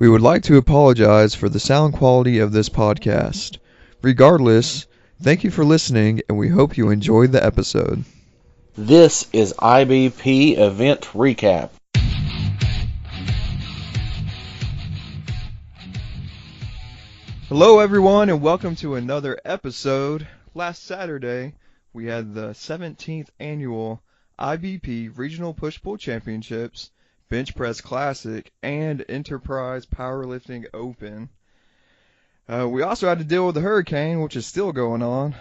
We would like to apologize for the sound quality of this podcast. Regardless, thank you for listening, and we hope you enjoyed the episode. This is IBP Event Recap. Hello everyone, and welcome to another episode. Last Saturday, we had the 17th annual IBP Regional Push-Pull Championships, Bench Press Classic, and Enterprise Powerlifting Open. We also had to deal with the hurricane, which is still going on.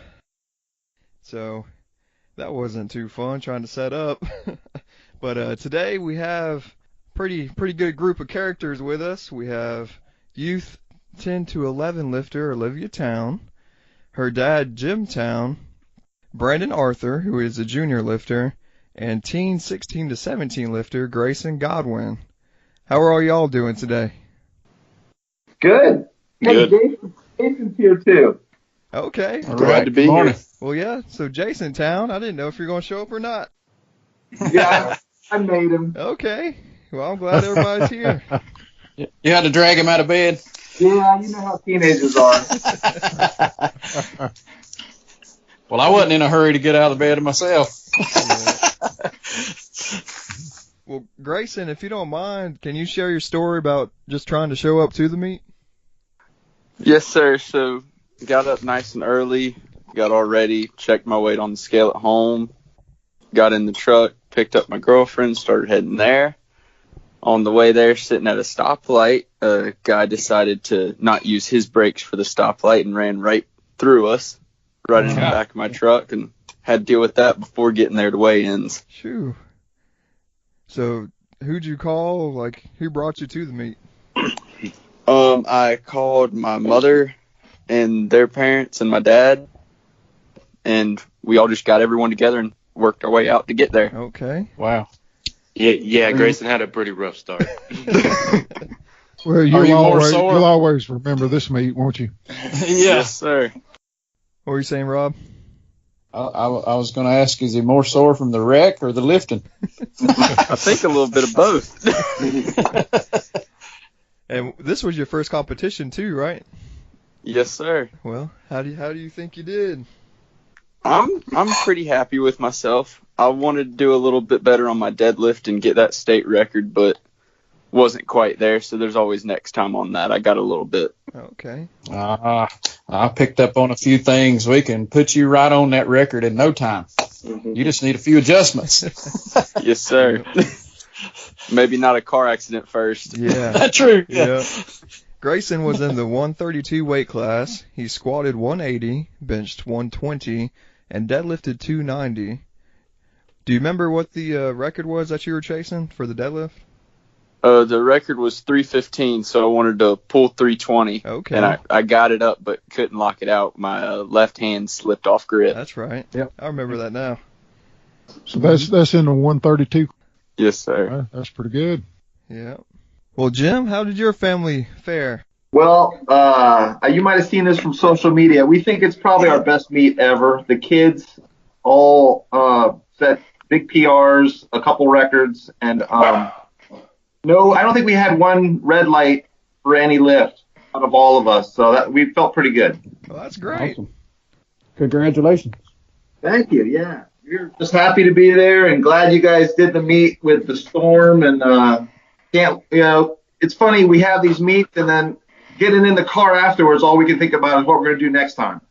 So that wasn't too fun trying to set up. But today we have pretty good group of characters with us. We have youth 10 to 11 lifter Olivia Towne, her dad Jim Towne, Brandon Arthur, who is a junior lifter, and teen 16 to 17 lifter Greyson Godwin. How are all y'all doing today? Good. Hey, Jason's here too. Okay. Glad to be here. Well, yeah, so Jason Towne, I didn't know if you're going to show up or not. Yeah, I made him. Okay. Well, I'm glad everybody's here. You had to drag him out of bed? Yeah, you know how teenagers are. Well, I wasn't in a hurry to get out of bed myself. Well, Greyson, if you don't mind, can you share your story about just trying to show up to the meet? Yes, sir. So, got up nice and early, got all ready, checked my weight on the scale at home, got in the truck, picked up my girlfriend, started heading there. On the way there, sitting at a stoplight, a guy decided to not use his brakes for the stoplight and ran right through us, right in the back of my truck, and had to deal with that before getting there to weigh-ins. Shoo. So, who'd you call? Like, who brought you to the meet? I called my mother and their parents and my dad, and we all just got everyone together and worked our way out to get there. Okay. Wow. Yeah, Greyson had a pretty rough start. Well, you'll always remember this meet, won't you? Yes, sir. What were you saying, Rob? I was going to ask, is he more sore from the wreck or the lifting? I think a little bit of both. And this was your first competition too, right? Yes, sir. Well, how do you think you did? I'm pretty happy with myself. I wanted to do a little bit better on my deadlift and get that state record, but wasn't quite there, so there's always next time on that. I got a little bit. Okay. I picked up on a few things. We can put you right on that record in no time. Mm-hmm. You just need a few adjustments. Yes, sir. Maybe not a car accident first. Yeah. True. Yeah. Greyson was in the 132 weight class. He squatted 180, benched 120, and deadlifted 290. Do you remember what the record was that you were chasing for the deadlift? The record was 315, so I wanted to pull 320. Okay. And I got it up, but couldn't lock it out. My left hand slipped off grip. That's right. Yep. I remember that now. So that's in the 132. Yes, sir. That's pretty good. Yeah. Well, Jim, how did your family fare? Well, you might have seen this from social media. We think it's probably our best meet ever. The kids all set big PRs, a couple records, and no, I don't think we had one red light for any lift out of all of us. So we felt pretty good. Well, that's great. Awesome. Congratulations. Thank you. Yeah. We're just happy to be there and glad you guys did the meet with the storm. And it's funny, we have these meets and then getting in the car afterwards, all we can think about is what we're going to do next time.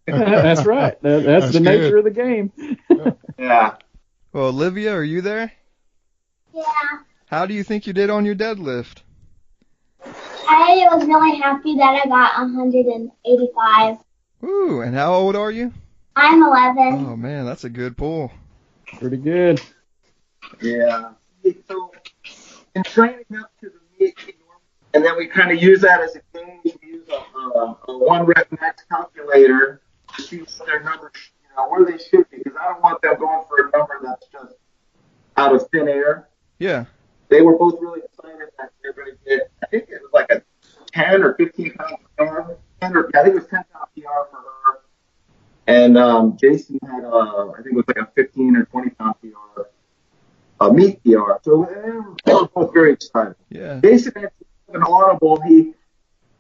That's right. That's the nature of the game. Yeah. Well, Olivia, are you there? Yeah. How do you think you did on your deadlift? I was really happy that I got 185. Ooh, and how old are you? I'm 11. Oh, man, that's a good pull. Pretty good. Yeah. So, in training up to the meet, and then we kind of use that as a gauge. We use a one rep max calculator to see what their numbers, where they should be. Because I don't want them going for a number that's just out of thin air. Yeah. They were both really excited that they're going to get, I think it was like a 10 or 15 pound PR. I think it was 10 pound PR for her. And Jason had, I think it was like a 15 or 20 pound PR, a meat PR. So they were both very excited. Yeah. Jason had an audible.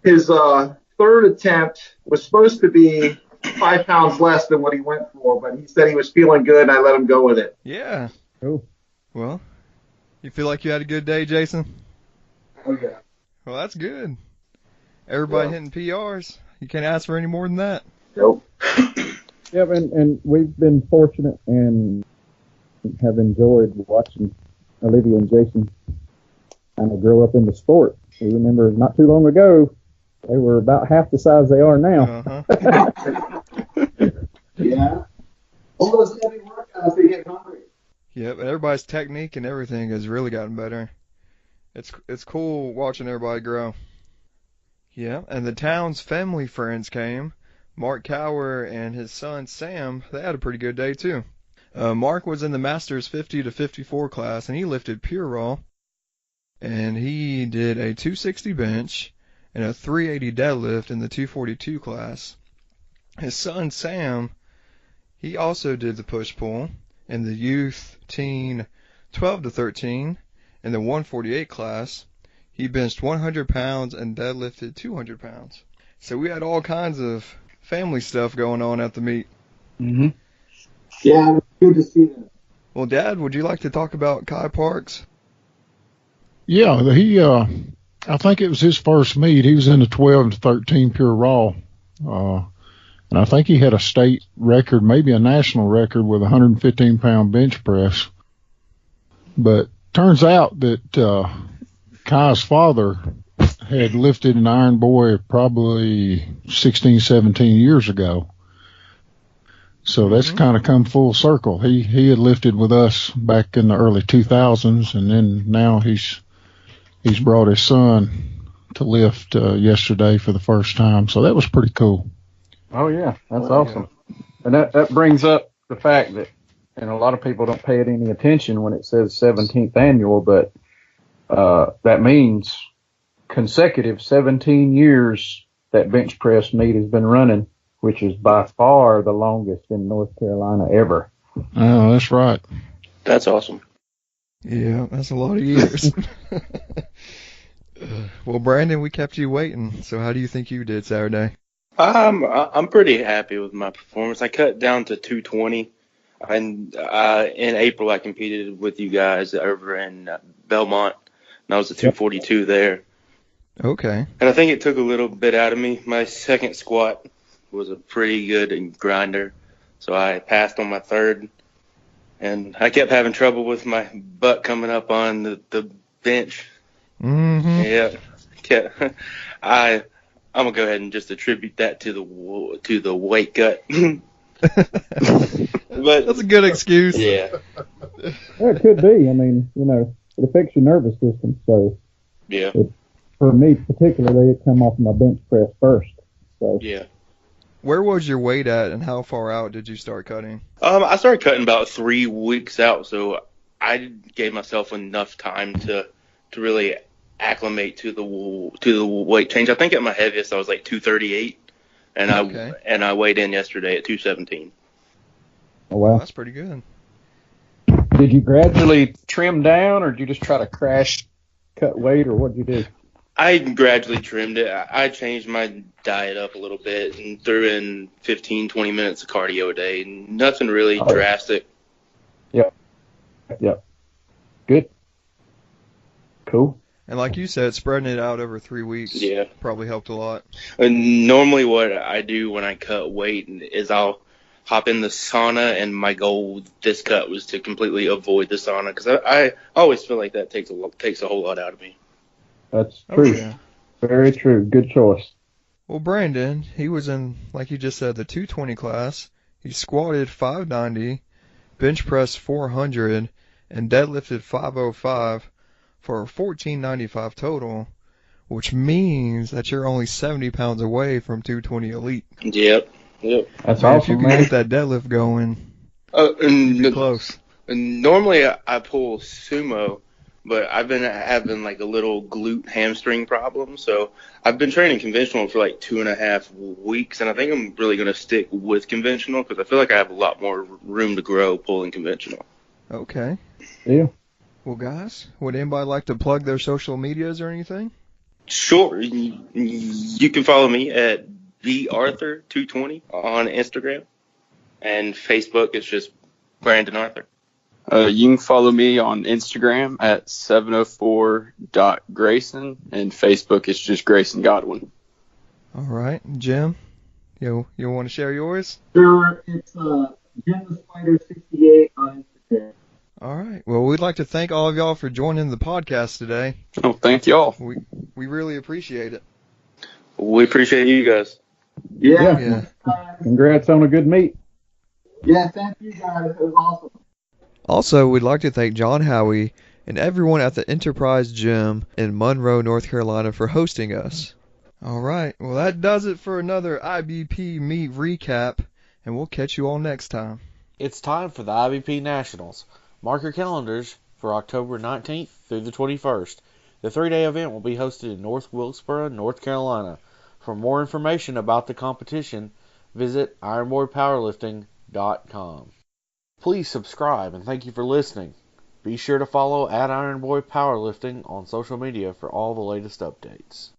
His third attempt was supposed to be 5 pounds less than what he went for, but he said he was feeling good, and I let him go with it. Yeah. Cool. Well, you feel like you had a good day, Jason? Oh, yeah. Well, that's good. Everybody hitting PRs. You can't ask for any more than that. Nope. Yep, and we've been fortunate and have enjoyed watching Olivia and Jason kind of grow up in the sport. We remember not too long ago, they were about half the size they are now. Yeah. All those heavy workouts, they get hungry. Yep, and everybody's technique and everything has really gotten better. It's cool watching everybody grow. Yeah, and the Towne's family friends came. Mark Cower and his son Sam, they had a pretty good day too. Mark was in the Masters 50 to 54 class, and he lifted pure raw. And he did a 260 bench and a 380 deadlift in the 242 class. His son Sam, he also did the push-pull in the youth teen 12 to 13 in the 148 class. He benched 100 pounds and deadlifted 200 pounds. So we had all kinds of family stuff going on at the meet. Mm-hmm. Yeah, it was good to see that. Well, Dad, would you like to talk about Kai Parks? Yeah, I think it was his first meet. He was in the 12 to 13 pure raw. And I think he had a state record, maybe a national record with a 115-pound bench press. But turns out that Kai's father had lifted an Iron Boy probably 16, 17 years ago. So that's kind of come full circle. He had lifted with us back in the early 2000s, and then now he's brought his son to lift yesterday for the first time. So that was pretty cool. Oh, yeah. That's awesome. Yeah. And that brings up the fact that, and a lot of people don't pay it any attention when it says 17th annual, but that means consecutive 17 years that bench press meet has been running, which is by far the longest in North Carolina ever. Oh, that's right. That's awesome. Yeah, that's a lot of years. Well, Brandon, we kept you waiting. So how do you think you did Saturday? I'm pretty happy with my performance. I cut down to 220. And in April, I competed with you guys over in Belmont, and I was at 242 there. Okay. And I think it took a little bit out of me. My second squat was a pretty good grinder, so I passed on my third. And I kept having trouble with my butt coming up on the bench. Mm-hmm. Yeah. I'm gonna go ahead and just attribute that to the weight cut. But that's a good excuse. Yeah. Well, it could be. I mean, it affects your nervous system. So yeah. For me particularly, it come off my bench press first. So yeah. Where was your weight at, and how far out did you start cutting? I started cutting about 3 weeks out, so I gave myself enough time to really acclimate to the weight change. I think at my heaviest I was like 238, and I weighed in yesterday at 217. Oh wow, that's pretty good. Did you gradually trim down, or did you just try to crash cut weight, or what did you do? I gradually trimmed it. I changed my diet up a little bit and threw in 15, 20 minutes of cardio a day. Nothing really drastic. Yep. Good. Cool. And like you said, spreading it out over 3 weeks probably helped a lot. And normally what I do when I cut weight is I'll hop in the sauna, and my goal this cut was to completely avoid the sauna because I always feel like that takes a whole lot out of me. That's true. Yeah. Very true. Good choice. Well, Brandon, he was in, like you just said, the 220 class. He squatted 590, bench pressed 400, and deadlifted 505 for a 1495 total, which means that you're only 70 pounds away from 220 elite. Yep. That's man, awesome, if you can get that deadlift going, you'd be close. Normally I pull sumo, but I've been having like a little glute hamstring problem, so I've been training conventional for like 2.5 weeks, and I think I'm really going to stick with conventional because I feel like I have a lot more room to grow pulling conventional. Okay. Yeah. Well, guys, would anybody like to plug their social medias or anything? Sure. You can follow me at barthur220 on Instagram, and Facebook is just Brandon Arthur. You can follow me on Instagram at 704.grayson, and Facebook is just Greyson Godwin. All right, Jim, you want to share yours? Sure, it's Jim the Spider 68 on Instagram. All right. Well, we'd like to thank all of y'all for joining the podcast today. Oh, thank y'all. We really appreciate it. We appreciate you guys. Yeah. Congrats on a good meet. Yeah, thank you guys. It was awesome. Also, we'd like to thank John Howie and everyone at the Enterprise Gym in Monroe, North Carolina for hosting us. All right. Well, that does it for another IBP meet recap, and we'll catch you all next time. It's time for the IBP Nationals. Mark your calendars for October 19th through the 21st. The 3-day event will be hosted in North Wilkesboro, North Carolina. For more information about the competition, visit ironboypowerlifting.com. Please subscribe and thank you for listening. Be sure to follow @IronBoyPowerlifting on social media for all the latest updates.